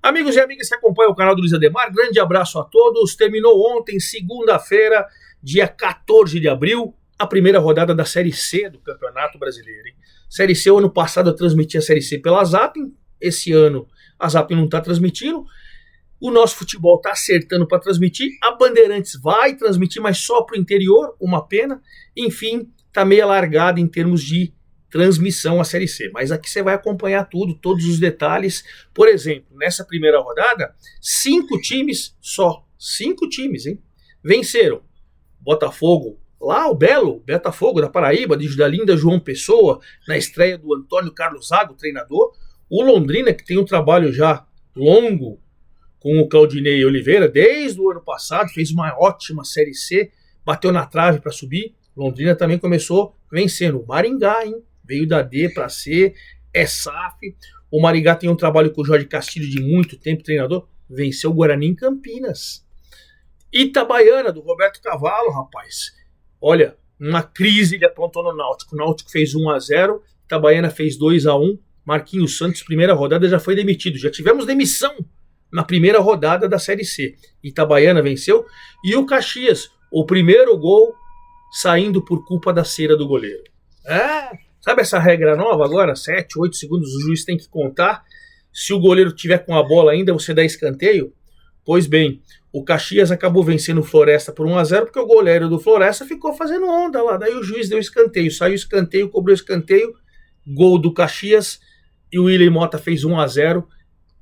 Amigos e amigas que acompanham o canal do Luiz Ademar, grande abraço a todos. Terminou ontem, segunda-feira, dia 14 de abril, a primeira rodada da Série C do Campeonato Brasileiro. Hein? Série C, o ano passado eu transmiti a Série C pela Zapping, esse ano a Zapping não está transmitindo. O nosso futebol está acertando para transmitir, a Bandeirantes vai transmitir, mas só para o interior, uma pena. Enfim, está meio largada em termos de transmissão à Série C, mas aqui você vai acompanhar tudo, todos os detalhes. Por exemplo, nessa primeira rodada, 5 times, só 5 times, hein? Venceram. Botafogo, lá o Belo, Botafogo da Paraíba, da linda João Pessoa, na estreia do Antônio Carlos Zago, treinador. O Londrina, que tem um trabalho já longo com o Claudinei Oliveira, desde o ano passado, fez uma ótima Série C, bateu na trave para subir. Londrina também começou vencendo. O Maringá, hein? Veio da D para C, é SAF. O Maringá tem um trabalho com o Jorge Castilho de muito tempo, treinador. Venceu o Guarani em Campinas. Itabaiana, do Roberto Cavalo, rapaz. Olha, uma crise ele aprontou no Náutico. O Náutico fez 1-0, Itabaiana fez 2-1. Marquinhos Santos, primeira rodada, já foi demitido. Já tivemos demissão na primeira rodada da Série C. Itabaiana venceu. E o Caxias, o primeiro gol saindo por culpa da cera do goleiro. Sabe essa regra nova agora? 7, 8 segundos o juiz tem que contar. Se o goleiro tiver com a bola ainda, você dá escanteio? Pois bem, o Caxias acabou vencendo o Floresta por 1-0 porque o goleiro do Floresta ficou fazendo onda lá. Daí o juiz deu escanteio. Saiu escanteio, cobrou escanteio. Gol do Caxias. E o William Mota fez 1-0.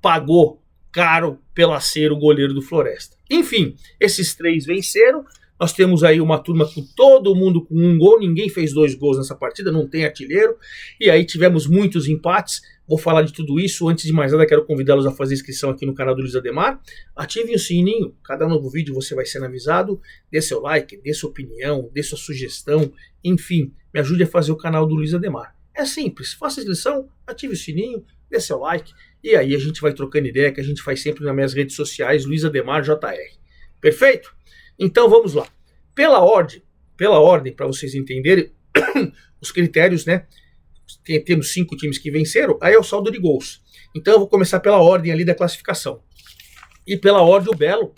Pagou caro pela cera o goleiro do Floresta. Enfim, esses 3 venceram. Nós temos aí uma turma com todo mundo com 1 gol, ninguém fez 2 gols nessa partida, não tem artilheiro. E aí tivemos muitos empates. Vou falar de tudo isso. Antes de mais nada, quero convidá-los a fazer inscrição aqui no canal do Luiz Ademar. Ativem o sininho, cada novo vídeo você vai sendo avisado. Dê seu like, dê sua opinião, dê sua sugestão. Enfim, me ajude a fazer o canal do Luiz Ademar. É simples, faça a inscrição, ative o sininho, dê seu like. E aí a gente vai trocando ideia, que a gente faz sempre nas minhas redes sociais, Luiz Ademar JR. Perfeito? Então vamos lá. Pela ordem, para vocês entenderem, os critérios, né? Temos 5 times que venceram, aí é o saldo de gols. Então eu vou começar pela ordem ali da classificação. E pela ordem o Belo,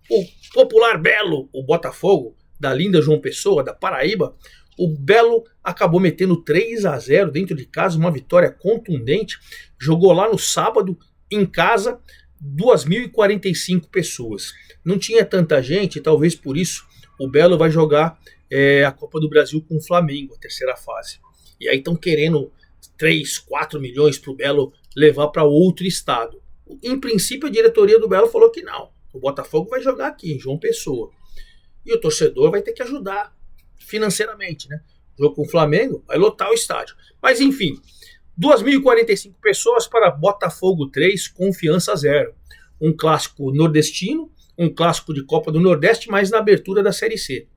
o popular Belo, o Botafogo, da linda João Pessoa, da Paraíba, o Belo acabou metendo 3-0 dentro de casa, uma vitória contundente. Jogou lá no sábado, em casa, 2.045 pessoas. Não tinha tanta gente, talvez por isso o Belo vai jogar a Copa do Brasil com o Flamengo, a terceira fase. E aí estão querendo 3, 4 milhões para o Belo levar para outro estado. Em princípio, a diretoria do Belo falou que não. O Botafogo vai jogar aqui, em João Pessoa. E o torcedor vai ter que ajudar financeiramente, né? O jogo com o Flamengo vai lotar o estádio. Mas enfim, 2.045 pessoas para Botafogo 3, Confiança 0. Um clássico nordestino, um clássico de Copa do Nordeste, mas na abertura da Série C.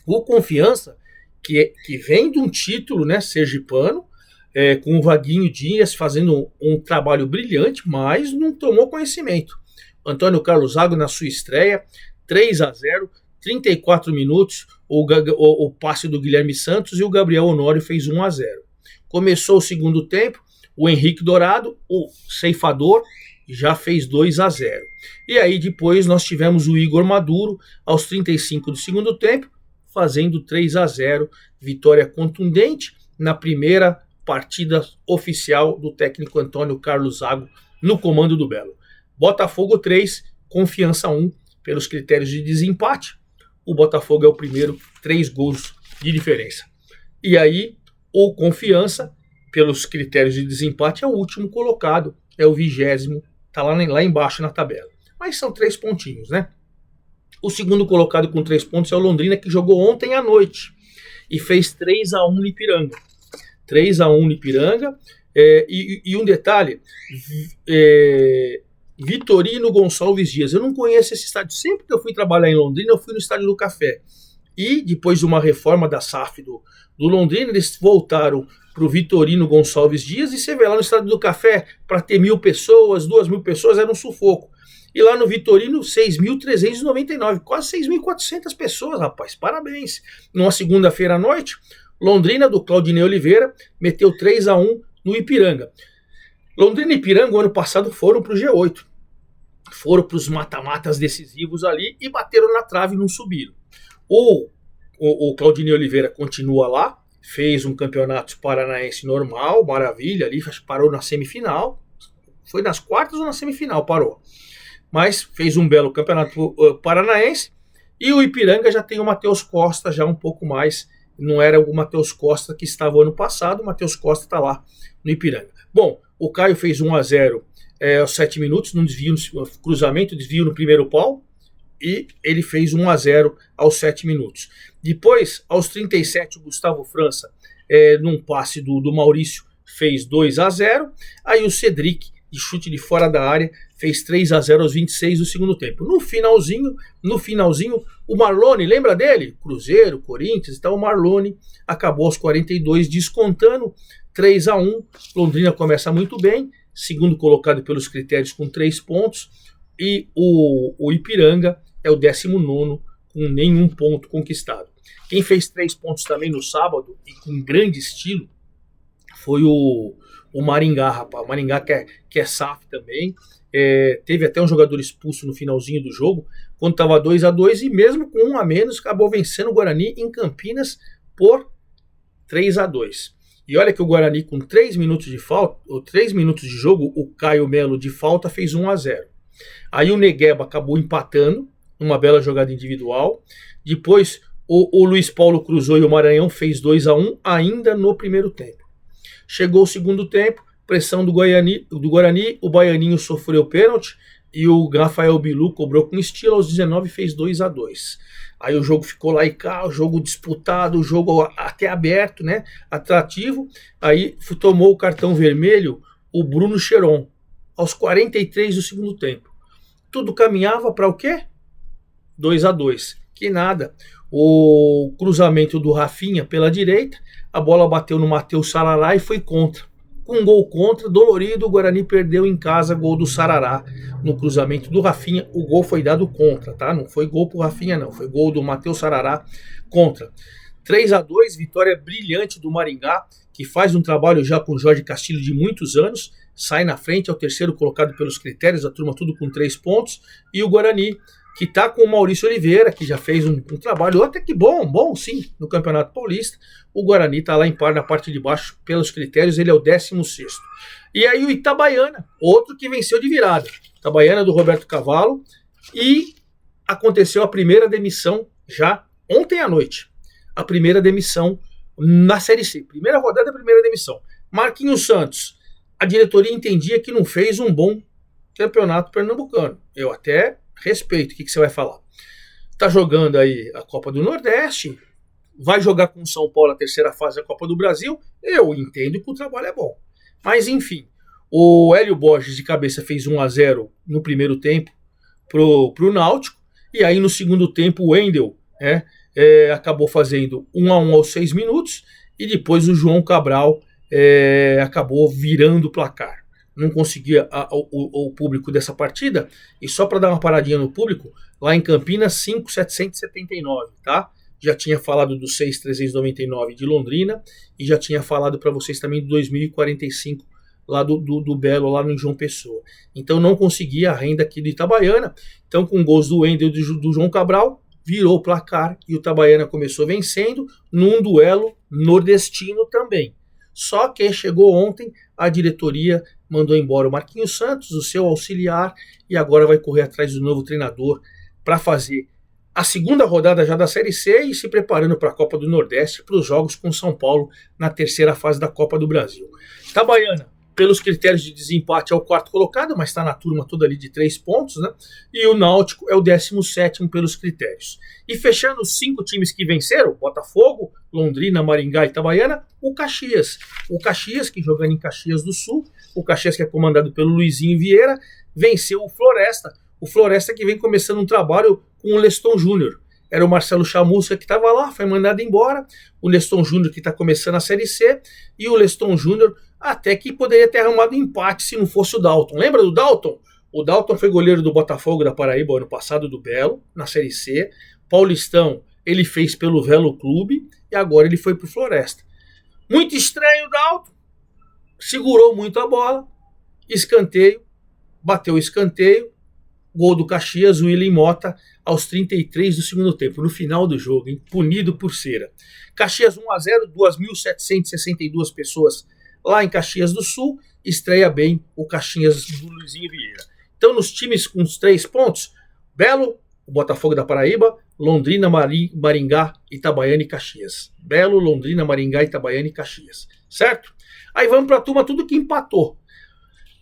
O Confiança, que vem de um título, né, sergipano, com o Vaguinho Dias fazendo um trabalho brilhante, mas não tomou conhecimento. Antônio Carlos Zago na sua estreia, 3-0, 34 minutos, o passe do Guilherme Santos e o Gabriel Honório fez 1-0. Começou o segundo tempo, o Henrique Dourado, o ceifador, já fez 2-0. E aí depois nós tivemos o Igor Maduro, aos 35 do segundo tempo, fazendo 3-0, vitória contundente na primeira partida oficial do técnico Antônio Carlos Zago no comando do Belo. Botafogo 3, Confiança 1, pelos critérios de desempate. O Botafogo é o primeiro, 3 gols de diferença. E aí o Confiança, pelos critérios de desempate, é o último colocado, é o 20º, está lá embaixo na tabela. Mas são 3 pontinhos, né? O segundo colocado com 3 pontos é o Londrina, que jogou ontem à noite e fez 3-1 no Ipiranga. 3-1 no Ipiranga. E um detalhe, Vitorino Gonçalves Dias. Eu não conheço esse estádio. Sempre que eu fui trabalhar em Londrina, eu fui no Estádio do Café. E depois de uma reforma da SAF do Londrina, eles voltaram para o Vitorino Gonçalves Dias. E você vê lá no Estádio do Café, para ter 1.000 pessoas, 2.000 pessoas, era um sufoco. E lá no Vitorino, 6.399, quase 6.400 pessoas, rapaz, parabéns. Numa segunda-feira à noite, Londrina, do Claudinei Oliveira, meteu 3-1 no Ipiranga. Londrina e Ipiranga, ano passado, foram para o G8. Foram para os mata-matas decisivos ali e bateram na trave e não subiram. O Claudinei Oliveira continua lá, fez um campeonato paranaense normal, maravilha, ali parou na semifinal. Foi nas quartas ou na semifinal, parou. Mas fez um belo campeonato paranaense. E o Ipiranga já tem o Matheus Costa, já um pouco mais. Não era o Matheus Costa que estava ano passado, o Matheus Costa está lá no Ipiranga. Bom, o Caio fez 1-0 aos 7 minutos, num desvio, cruzamento, desvio no primeiro pau, e ele fez 1-0 aos 7 minutos. Depois, aos 37, o Gustavo França, num passe do Maurício, fez 2-0. Aí o Cedric, de chute de fora da área, fez 3-0 aos 26 do segundo tempo. No finalzinho, o Marlone, lembra dele? Cruzeiro, Corinthians, então o Marlone acabou aos 42 descontando 3-1. Londrina começa muito bem, segundo colocado pelos critérios com 3 pontos, e o Ipiranga é o 19º com nenhum ponto conquistado. Quem fez 3 pontos também no sábado, e com grande estilo, foi o Maringá, rapaz. O Maringá que é SAF também. Teve até um jogador expulso no finalzinho do jogo, quando estava 2-2, e mesmo com 1 a menos, acabou vencendo o Guarani em Campinas por 3-2. E olha que o Guarani, com 3 minutos de falta, ou 3 minutos de jogo, o Caio Melo de falta fez 1-0. Aí o Negueba acabou empatando, numa bela jogada individual. Depois o Luiz Paulo cruzou e o Maranhão fez 2-1 ainda no primeiro tempo. Chegou o segundo tempo, pressão do Guarani, o Baianinho sofreu pênalti e o Rafael Bilu cobrou com estilo, aos 19 fez 2-2. Aí o jogo ficou lá e cá, o jogo disputado, o jogo até aberto, né, atrativo. Aí tomou o cartão vermelho o Bruno Cheron, aos 43 do segundo tempo. Tudo caminhava para o quê? 2-2. Que nada. O cruzamento do Rafinha pela direita, a bola bateu no Matheus Sarará e foi contra. Com um gol contra, dolorido, o Guarani perdeu em casa, gol do Sarará no cruzamento do Rafinha. O gol foi dado contra, tá? Não foi gol pro Rafinha, não. Foi gol do Matheus Sarará contra. 3-2, vitória brilhante do Maringá, que faz um trabalho já com o Jorge Castilho de muitos anos, sai na frente, é o terceiro colocado pelos critérios, a turma tudo com 3 pontos, e o Guarani, que está com o Maurício Oliveira, que já fez um trabalho até que bom sim, no Campeonato Paulista. O Guarani está lá em par, na parte de baixo, pelos critérios, ele é o 16º. E aí o Itabaiana, outro que venceu de virada. Itabaiana do Roberto Cavalo, e aconteceu a primeira demissão já ontem à noite. A primeira demissão na Série C. Primeira rodada, primeira demissão. Marquinhos Santos, a diretoria entendia que não fez um bom campeonato pernambucano. Eu até respeito. O que você vai falar? Tá jogando aí a Copa do Nordeste, vai jogar com o São Paulo a terceira fase da Copa do Brasil. Eu entendo que o trabalho é bom. Mas enfim, o Hélio Borges de cabeça fez 1-0 no primeiro tempo pro Náutico, e aí no segundo tempo o Wendel acabou fazendo 1-1 aos 6 minutos, e depois o João Cabral acabou virando o placar. Não conseguia o público dessa partida, e só para dar uma paradinha no público, lá em Campinas, 5.779, tá? Já tinha falado do 6.399 de Londrina, e já tinha falado para vocês também do 2.045 lá do Belo, lá no João Pessoa. Então não conseguia a renda aqui do Itabaiana. Então, com gols do Wendel e do João Cabral, virou o placar, e o Itabaiana começou vencendo num duelo nordestino também. Só que chegou ontem, a diretoria mandou embora o Marquinhos Santos, o seu auxiliar, e agora vai correr atrás do novo treinador para fazer a segunda rodada já da Série C e se preparando para a Copa do Nordeste, para os jogos com São Paulo na terceira fase da Copa do Brasil. Itabaiana, pelos critérios de desempate, é o quarto colocado, mas está na turma toda ali de 3 pontos, né? E o Náutico é o 17º pelos critérios. E fechando os 5 times que venceram, Botafogo, Londrina, Maringá e Itabaiana, o Caxias. O Caxias, que jogando em Caxias do Sul, o Caxias que é comandado pelo Luizinho Vieira, venceu o Floresta. O Floresta que vem começando um trabalho com o Leston Júnior. Era o Marcelo Chamusca que estava lá, foi mandado embora. O Leston Júnior que está começando a Série C. E o Leston Júnior até que poderia ter arrumado um empate se não fosse o Dalton. Lembra do Dalton? O Dalton foi goleiro do Botafogo da Paraíba ano passado, do Belo, na Série C. Paulistão ele fez pelo Velo Clube e agora ele foi para o Floresta. Muito estranho o Dalton. Segurou muito a bola. escanteio, bateu o escanteio, gol do Caxias, o William Mota, aos 33 do segundo tempo, no final do jogo, hein? Punido por cera. Caxias 1-0, 2.762 pessoas lá em Caxias do Sul, estreia bem o Caxias do Luizinho Vieira. Então, nos times com os 3 pontos, Belo, o Botafogo da Paraíba, Londrina, Maringá, Itabaiana e Caxias. Belo, Londrina, Maringá, Itabaiana e Caxias. Certo? Aí vamos para a turma, tudo que empatou.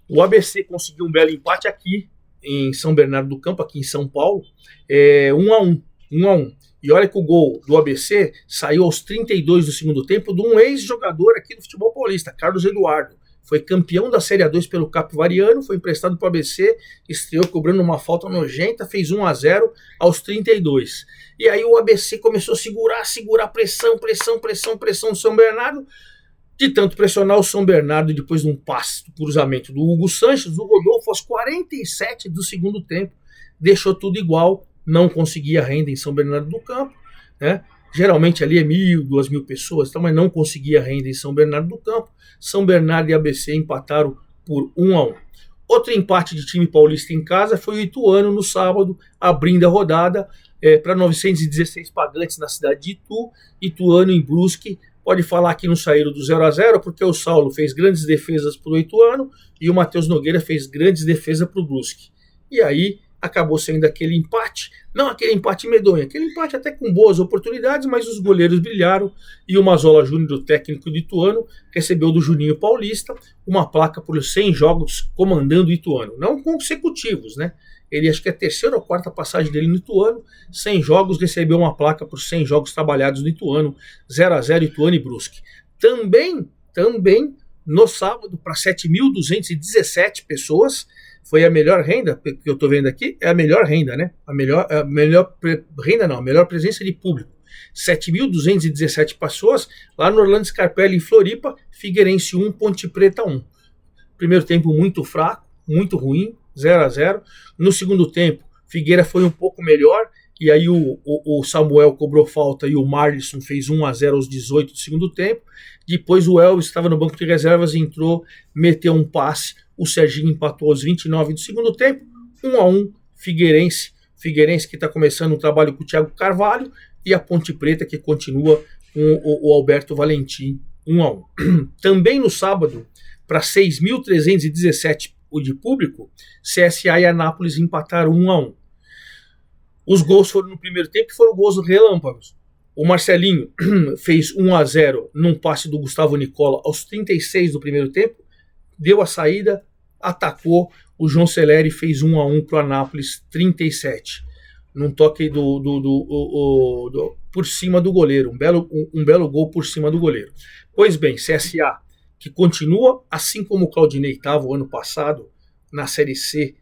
O ABC conseguiu um belo empate aqui em São Bernardo do Campo, aqui em São Paulo, 1-1. E olha que o gol do ABC saiu aos 32 do segundo tempo de um ex-jogador aqui do futebol paulista, Carlos Eduardo. Foi campeão da Série A2 pelo Capivariano, foi emprestado para o ABC, estreou cobrando uma falta nojenta, fez 1-0 aos 32. E aí o ABC começou a segurar, pressão do São Bernardo. De tanto pressionar o São Bernardo, depois de um passe do cruzamento do Hugo Sanches, o Rodolfo, aos 47 do segundo tempo, deixou tudo igual, não conseguia renda em São Bernardo do Campo, né? Geralmente ali é 1.000, 2.000 pessoas, então, mas não conseguia renda em São Bernardo do Campo. São Bernardo e ABC empataram por 1-1. Outro empate de time paulista em casa foi o Ituano no sábado, abrindo a rodada para 916 pagantes na cidade de Itu. Ituano em Brusque. Pode falar que não saíram do 0-0, porque o Saulo fez grandes defesas para o Ituano e o Matheus Nogueira fez grandes defesas para o Brusque. E aí acabou sendo aquele empate, não aquele empate medonho, aquele empate até com boas oportunidades, mas os goleiros brilharam e o Mazola Júnior, o técnico do Ituano, recebeu do Juninho Paulista uma placa por 100 jogos comandando o Ituano. Não consecutivos, né? Ele acho que é a terceira ou quarta passagem dele no Ituano, 100 jogos, recebeu uma placa por 100 jogos trabalhados no Ituano, 0-0 Ituano e Brusque. Também no sábado, para 7.217 pessoas, foi a melhor renda, que eu estou vendo aqui, é a melhor renda, né? A melhor presença de público. 7.217 pessoas lá no Orlando Scarpelli, em Floripa, Figueirense 1, Ponte Preta 1. Primeiro tempo muito fraco, muito ruim, 0-0. No segundo tempo, Figueira foi um pouco melhor, e aí o Samuel cobrou falta e o Marlisson fez 1-0 aos 18 do segundo tempo. Depois o Elvis estava no banco de reservas, entrou, meteu um passe, o Serginho empatou aos 29 do segundo tempo, 1-1, Figueirense que está começando um trabalho com o Thiago Carvalho, e a Ponte Preta que continua com o Alberto Valentim, 1-1. Também no sábado, para 6.317 de público, CSA e Anápolis empataram 1-1. Os gols foram no primeiro tempo, que foram gols relâmpagos. O Marcelinho fez 1-0 num passe do Gustavo Nicola aos 36 do primeiro tempo, deu a saída, atacou, o João Celeri fez 1-1 para o Anápolis, 37. Num toque por cima do goleiro, um belo gol por cima do goleiro. Pois bem, CSA, que continua, assim como o Claudinei estava o ano passado, na Série C,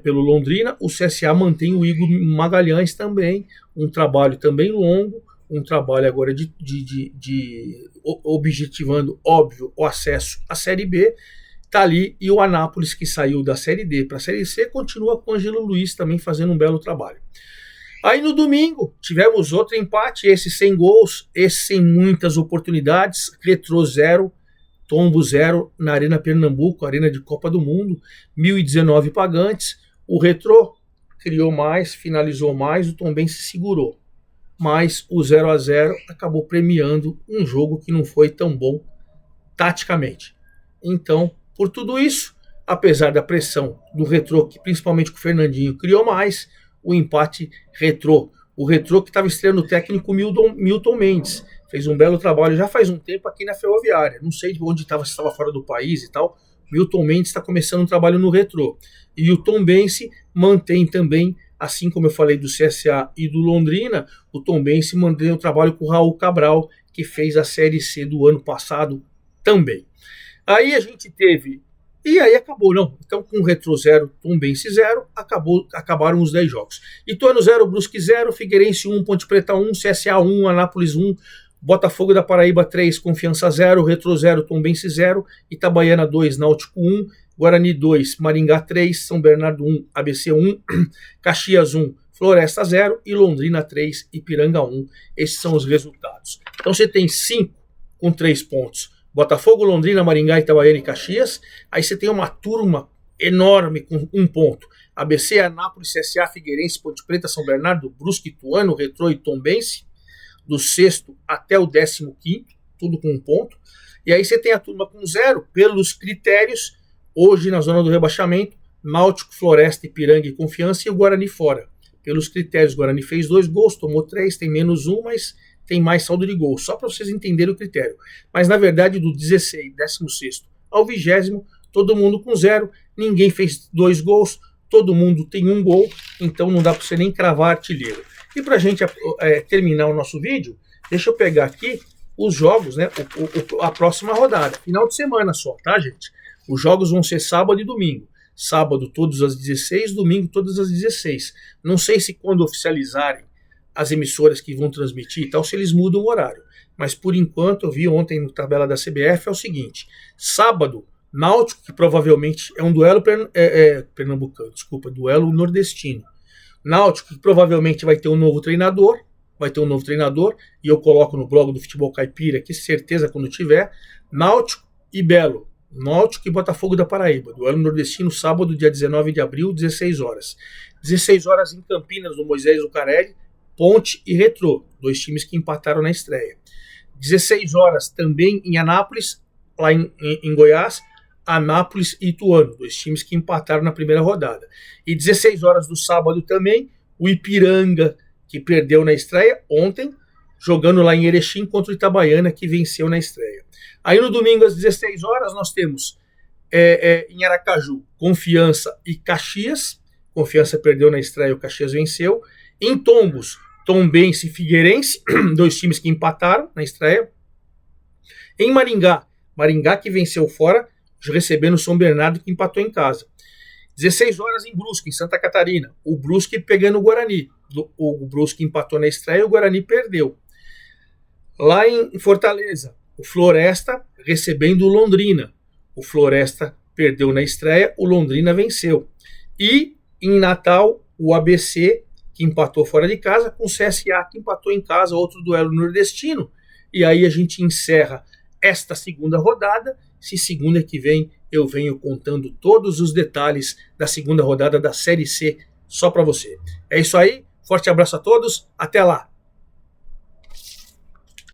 pelo Londrina, o CSA mantém o Igor Magalhães também, um trabalho também longo, um trabalho agora de objetivando, óbvio, o acesso à Série B, tá ali, e o Anápolis, que saiu da Série D para a Série C, continua com o Angelo Luiz também fazendo um belo trabalho. Aí no domingo, tivemos outro empate, esse sem gols, esse sem muitas oportunidades, Retrô 0, Tombo 0 na Arena Pernambuco, Arena de Copa do Mundo, 1.019 pagantes. O Retrô criou mais, finalizou mais, o Tombense segurou. Mas o 0-0 acabou premiando um jogo que não foi tão bom taticamente. Então, por tudo isso, apesar da pressão do Retrô, que principalmente com o Fernandinho criou mais, o empate Retrô. O Retrô que estava estreando o técnico Milton Mendes. Fez um belo trabalho já faz um tempo aqui na Ferroviária. Não sei de onde estava, se estava fora do país e tal. Milton Mendes está começando um trabalho no Retrô. E o Tombense mantém também, assim como eu falei do CSA e do Londrina, o Tombense mantém o trabalho com o Raul Cabral, que fez a Série C do ano passado também. Aí a gente teve... E aí acabou, não. Então, com o Retrô 0, Tombense 0, acabaram os 10 jogos. Ituano 0, Brusque 0, Figueirense 1, Ponte Preta 1, CSA 1, Anápolis 1, Botafogo da Paraíba 3, Confiança 0, Retrô 0, Tombense 0, Itabaiana 2, Náutico 1, Guarani 2, Maringá 3, São Bernardo 1, ABC 1, Caxias 1, Floresta 0 e Londrina 3, Ipiranga 1. Esses são os resultados. Então você tem 5 com 3 pontos Botafogo, Londrina, Maringá, Itabaiana e Caxias. Aí você tem uma turma enorme com 1 ponto. ABC, Anápolis, CSA, Figueirense, Ponte Preta, São Bernardo, Brusque, Ituano, Retrô e Tombense, do 6º até o 15º, tudo com 1 ponto. E aí você tem a turma com 0, pelos critérios, hoje na zona do rebaixamento, Náutico, Floresta, Ipiranga e Confiança, e o Guarani fora. Pelos critérios, o Guarani fez 2 gols, tomou 3, tem menos 1, mas tem mais saldo de gols, só para vocês entenderem o critério. Mas na verdade, do 16, 16º ao 20º, todo mundo com 0, ninguém fez 2 gols, todo mundo tem 1 gol, então não dá para você nem cravar artilheiro. E para a gente terminar o nosso vídeo, deixa eu pegar aqui os jogos, né? A próxima rodada, final de semana só, tá, gente? Os jogos vão ser sábado e domingo. Sábado todos às 16, domingo todas às 16. Não sei se quando oficializarem as emissoras que vão transmitir e tal, se eles mudam o horário. Mas por enquanto, eu vi ontem no tabela da CBF, é o seguinte: sábado, Náutico, que provavelmente é um duelo pernambucano, desculpa, duelo nordestino. Náutico, que provavelmente vai ter um novo treinador, e eu coloco no blog do Futebol Caipira, que certeza quando tiver. Náutico e Belo. Náutico e Botafogo da Paraíba. Duelo nordestino, sábado, dia 19 de abril, 16 horas. 16 horas em Campinas, no Moisés Lucarelli, Ponte e Retrô, 2 times que empataram na estreia. 16 horas também em Anápolis, lá em Goiás, Anápolis e Ituano, 2 times que empataram na primeira rodada. E 16 horas do sábado também, o Ipiranga, que perdeu na estreia ontem, jogando lá em Erechim contra o Itabaiana, que venceu na estreia. Aí no domingo às 16 horas nós temos em Aracaju, Confiança e Caxias. Confiança perdeu na estreia, o Caxias venceu. Em Tombos, Tombense e Figueirense, 2 times que empataram na estreia. Em Maringá, Maringá que venceu fora, recebendo o São Bernardo que empatou em casa. 16 horas em Brusque, em Santa Catarina, o Brusque pegando o Guarani. O Brusque empatou na estreia e o Guarani perdeu. Lá em Fortaleza, o Floresta recebendo o Londrina. O Floresta perdeu na estreia, o Londrina venceu. E em Natal, o ABC, que empatou fora de casa, com o CSA, que empatou em casa, outro duelo nordestino. E aí a gente encerra esta segunda rodada. Se segunda que vem eu venho contando todos os detalhes da segunda rodada da Série C só para você. É isso aí, forte abraço a todos, até lá!